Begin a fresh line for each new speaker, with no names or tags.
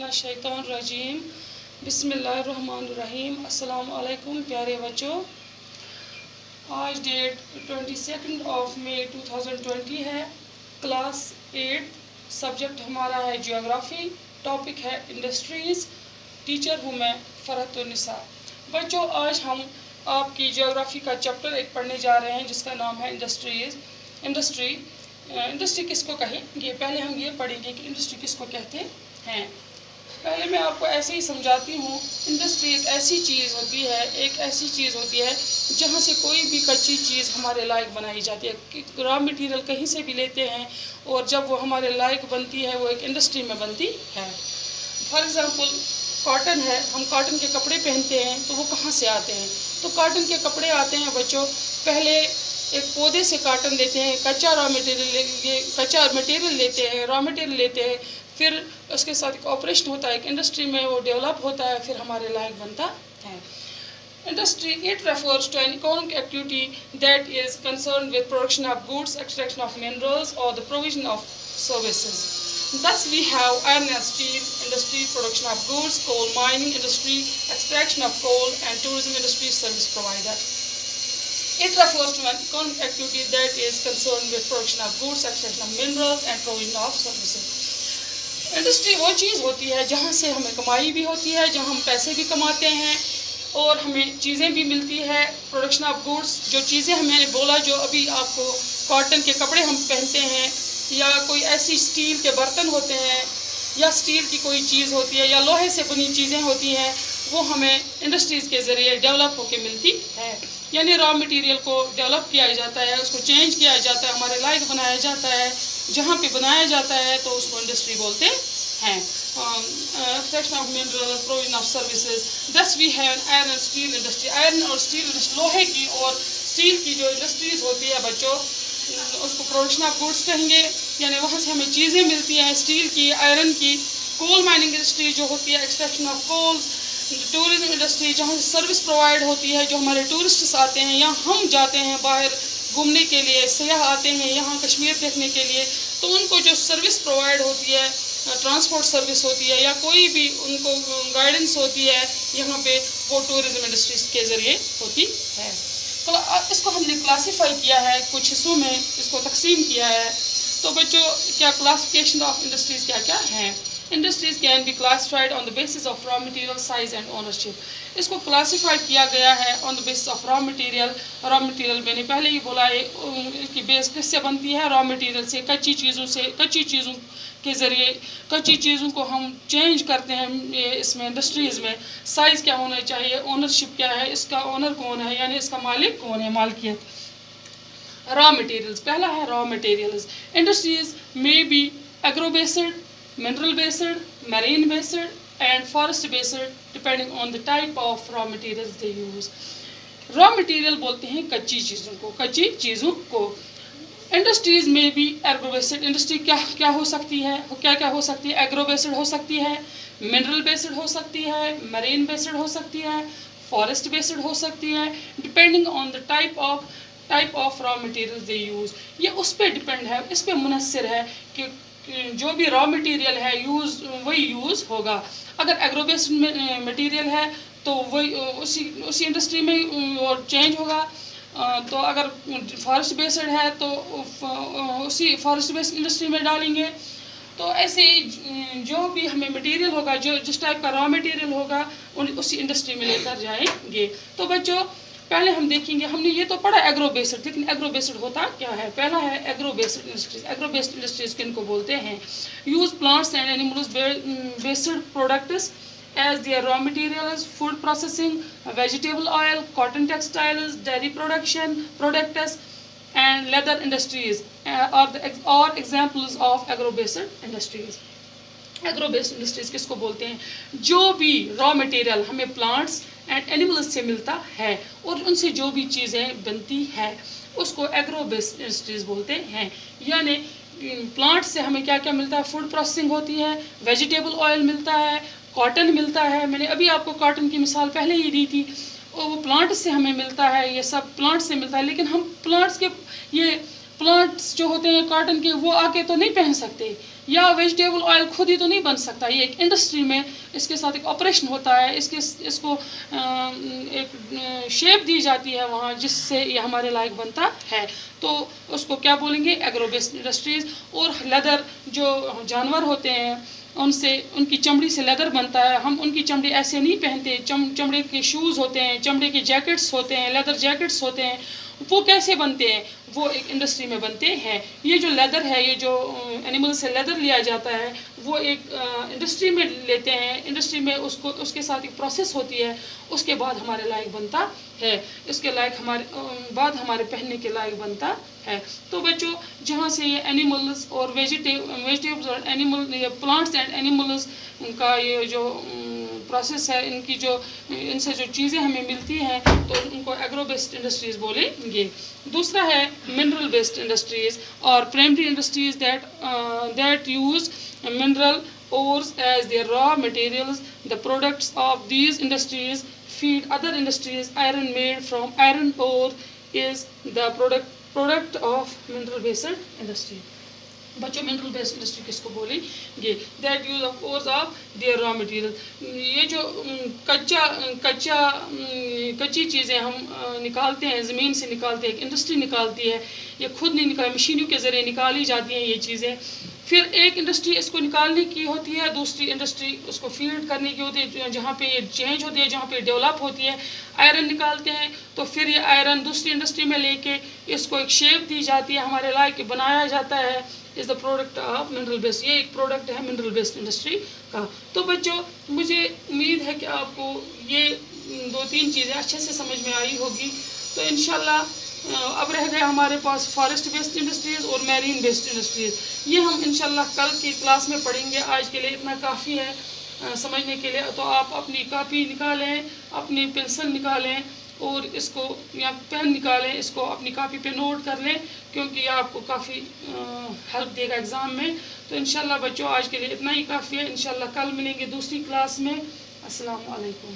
मिनश्शैतानिर्रजीम बिस्मिल्लाहिर्रहमानिर्रहीम। अस्सलाम वालेकुम प्यारे बच्चों। आज डेट 22 मई 2020 है। क्लास 8, सब्जेक्ट हमारा है जियोग्राफी, टॉपिक है इंडस्ट्रीज़। टीचर हूँ मैं फ़रहतुन्निसा। बच्चों, आज हम आपकी जियोग्राफी का चैप्टर एक पढ़ने जा रहे हैं जिसका नाम है इंडस्ट्रीज़। इंडस्ट्री किसको कहेंगे, पहले हम ये पढ़ेंगे कि इंडस्ट्री किसको कहते हैं। पहले मैं आपको ऐसे ही समझाती हूँ। इंडस्ट्री एक ऐसी चीज़ होती है जहाँ से कोई भी कच्ची चीज़ हमारे लायक बनाई जाती है। रॉ मटेरियल कहीं से भी लेते हैं और जब वो हमारे लायक बनती है वो एक इंडस्ट्री में बनती है। फॉर एग्ज़ाम्पल कॉटन है, हम कॉटन के कपड़े पहनते हैं तो वो कहाँ से आते हैं? तो कॉटन के कपड़े आते हैं बच्चों, पहले एक पौधे से कॉटन लेते हैं, कच्चा मटेरियल लेते हैं, फिर उसके साथ एक ऑपरेशन होता है, एक इंडस्ट्री में वो डेवलप होता है, फिर हमारे लायक बनता है। Industry, it refers to an economic activity that is concerned with production of goods, extraction of minerals, or the provision of services. Thus, we have iron and steel industry, production of goods, coal mining industry, extraction of coal, and tourism industry service provider. It refers to an economic activity that is concerned with production of goods, extraction of minerals, and provision of services. Industry वो चीज़ होती है जहाँ से हमें कमाई भी होती है, जहाँ हम पैसे भी कमाते हैं और हमें चीज़ें भी मिलती है। प्रोडक्शन ऑफ गुड्स, जो चीज़ें हमें बोला, जो अभी आपको कॉटन के कपड़े हम पहनते हैं, या कोई ऐसी स्टील के बर्तन होते हैं, या स्टील की कोई चीज़ होती है, या लोहे से बनी चीज़ें होती हैं, वो हमें इंडस्ट्रीज़ के ज़रिए डेवलप होकर मिलती है। यानी रॉ मटेरियल को डेवलप किया जाता है, उसको चेंज किया जाता है, हमारे लायक बनाया जाता है। जहाँ पे बनाया जाता है तो उसको इंडस्ट्री बोलते हैं। Extraction of mineral, provision of services. Thus we have iron and steel industry. Iron और स्टील, लोहे की और स्टील की जो इंडस्ट्रीज़ होती है बच्चों, उसको प्रोडक्शन ऑफ गुड्स कहेंगे, यानी वहाँ से हमें चीज़ें मिलती हैं स्टील की, आयरन की। कोल माइनिंग इंडस्ट्री जो होती है, extraction of coals. Tourism industry, जहाँ से सर्विस प्रोवाइड होती है, जो हमारे टूरिस्ट्स आते हैं या हम जाते हैं बाहर घूमने के लिए, सयाह आते हैं यहाँ कश्मीर देखने के लिए, तो उनको जो सर्विस प्रोवाइड होती है, ट्रांसपोर्ट सर्विस होती है, या कोई भी उनको गाइडेंस होती है यहाँ पे, वो टूरिज्म इंडस्ट्रीज के ज़रिए होती है। तो इसको हमने क्लासीफाई किया है, कुछ हिस्सों में इसको तकसीम किया है। तो बच्चों, क्या क्लासिफिकेशन ऑफ इंडस्ट्रीज़ क्या क्या हैं? Industries can be classified on the basis of raw material, size and ownership. इसको क्लासिफाई किया गया है on the basis of raw material. Raw material मैंने पहले ही बोला है, इसकी बेस किससे बनती है? रॉ मटेरियल से, कच्ची चीज़ों के ज़रिए कच्ची चीज़ों को हम चेंज करते हैं इसमें इंडस्ट्रीज़ में। साइज़ क्या होना चाहिए, ओनरशिप क्या है, इसका ओनर कौन है, यानी इसका मालिक कौन है, मालकियत। रॉ मटेरियल्स, पहला है raw materials. Industries may be agro based, mineral based, marine based, and forest based, depending on the type of raw materials they use. Raw material बोलते हैं कच्ची चीज़ों को। इंडस्ट्रीज में भी एग्रो बेस्ड इंडस्ट्री क्या हो सकती है, क्या हो सकती है? एग्रो बेस्ड हो सकती है, मिनरल बेस्ड हो सकती है, मरीन बेस्ड हो सकती है, फॉरेस्ट बेस्ड हो सकती है, depending on the type of raw material they use. ये उस पर डिपेंड है, इस पर मुनसर है कि जो भी रॉ मटेरियल है वही यूज़ होगा। अगर एग्रो बेस्ड मटेरियल है तो वही उसी इंडस्ट्री में वो चेंज होगा। तो अगर फॉरेस्ट बेस्ड है तो उसी फॉरेस्ट बेस्ड इंडस्ट्री में डालेंगे। तो ऐसे जो भी हमें मटेरियल होगा, जो जिस टाइप का रॉ मटेरियल होगा, उसी इंडस्ट्री में लेकर जाएंगे। तो बच्चों, पहले हम देखेंगे, हमने ये तो पढ़ा एग्रो बेस्ड, लेकिन एग्रो बेस्ड होता क्या है? पहला है agro based industries. Agro based industries किनको बोलते हैं? Use plants and animals based products as their raw materials, food processing, vegetable oil, cotton textiles, dairy products and leather industries और examples of agro based industries. Agro based industries किसको बोलते हैं? जो भी raw material हमें plants and animals से मिलता है और उनसे जो भी चीज़ें बनती है, उसको एग्रो बेस्ड इंडस्ट्रीज बोलते हैं। यानी प्लांट से हमें क्या क्या मिलता है? फूड प्रोसेसिंग होती है, वेजिटेबल ऑयल मिलता है, कॉटन मिलता है। मैंने अभी आपको कॉटन की मिसाल पहले ही दी थी, और वो प्लांट से हमें मिलता है, ये सब प्लांट से मिलता है। लेकिन हम प्लांट्स जो होते हैं कॉटन के, वो आके तो नहीं पहन सकते, या वेजिटेबल ऑयल खुद ही तो नहीं बन सकता, ये एक इंडस्ट्री में इसके साथ एक ऑपरेशन होता है, इसको एक शेप दी जाती है वहाँ, जिससे ये हमारे लायक बनता है। तो उसको क्या बोलेंगे, एग्रो बेस्ड इंडस्ट्रीज़। और लेदर, जो जानवर होते हैं उनसे, उनकी चमड़ी से लेदर बनता है। हम उनकी चमड़ी ऐसे नहीं पहनते, चमड़े के शूज़ होते हैं, चमड़े के जैकेट्स होते हैं, लेदर जैकेट्स होते हैं। वो कैसे बनते हैं, वो एक इंडस्ट्री में बनते हैं। ये जो लेदर है, ये जो एनिमल से लेदर लिया जाता है, वो एक इंडस्ट्री में लेते हैं। इंडस्ट्री में उसके साथ एक प्रोसेस होती है, उसके बाद हमारे लायक बनता है, इसके लायक बाद हमारे पहनने के लायक बनता है। तो बच्चों, जहाँ से ये एनिमल्स और वेजिटेबल्स और एनिमल, प्लांट्स एंड एनिमल्स का ये जो प्रोसेस है, इनसे जो चीज़ें हमें मिलती हैं, तो उनको एग्रो बेस्ड इंडस्ट्रीज़ बोलेंगे। दूसरा है मिनरल बेस्ड इंडस्ट्रीज़ और primary industries that use mineral ores as their raw materials. The products of these industries feed other industries. Iron made from iron ore is the product of mineral based industry. बच्चों, mineral based industry किसको बोलेंगे, that use of ores of their raw material. ये जो कच्ची चीज़ें हम निकालते हैं, ज़मीन से निकालते हैं, एक इंडस्ट्री निकालती है, ये खुद नहीं निकाल, मशीनों के ज़रिए निकाली जाती हैं ये चीज़ें। फिर एक इंडस्ट्री इसको निकालने की होती है, दूसरी इंडस्ट्री उसको फीड करने की होती है, जहाँ पे ये चेंज होती है, जहाँ पे डेवलप होती है। आयरन निकालते हैं, तो फिर ये आयरन दूसरी इंडस्ट्री में लेके इसको एक शेप दी जाती है, हमारे लायक बनाया जाता है, is the product of mineral based. ये एक प्रोडक्ट है मिनरल बेस्ड इंडस्ट्री का। तो बच्चों, मुझे उम्मीद है कि आपको ये 2-3 चीज़ें अच्छे से समझ में आई होगी। तो इंशाल्लाह अब रह गए हमारे पास फॉरेस्ट बेस्ड इंडस्ट्रीज़ और मैरीन बेस्ड इंडस्ट्रीज़। ये हम इंशाल्लाह कल की क्लास में पढ़ेंगे। आज के लिए इतना काफ़ी है समझने के लिए। तो आप अपनी कॉपी निकालें, अपनी पेंसिल निकालें और इसको, या पेन निकालें, इसको अपनी कॉपी पे नोट कर लें, क्योंकि ये आपको काफ़ी हेल्प देगा एग्ज़ाम में। तो इंशाल्लाह बच्चों, आज के लिए इतना ही काफ़ी है। इंशाल्लाह कल मिलेंगे दूसरी क्लास में। अस्सलाम वालेकुम।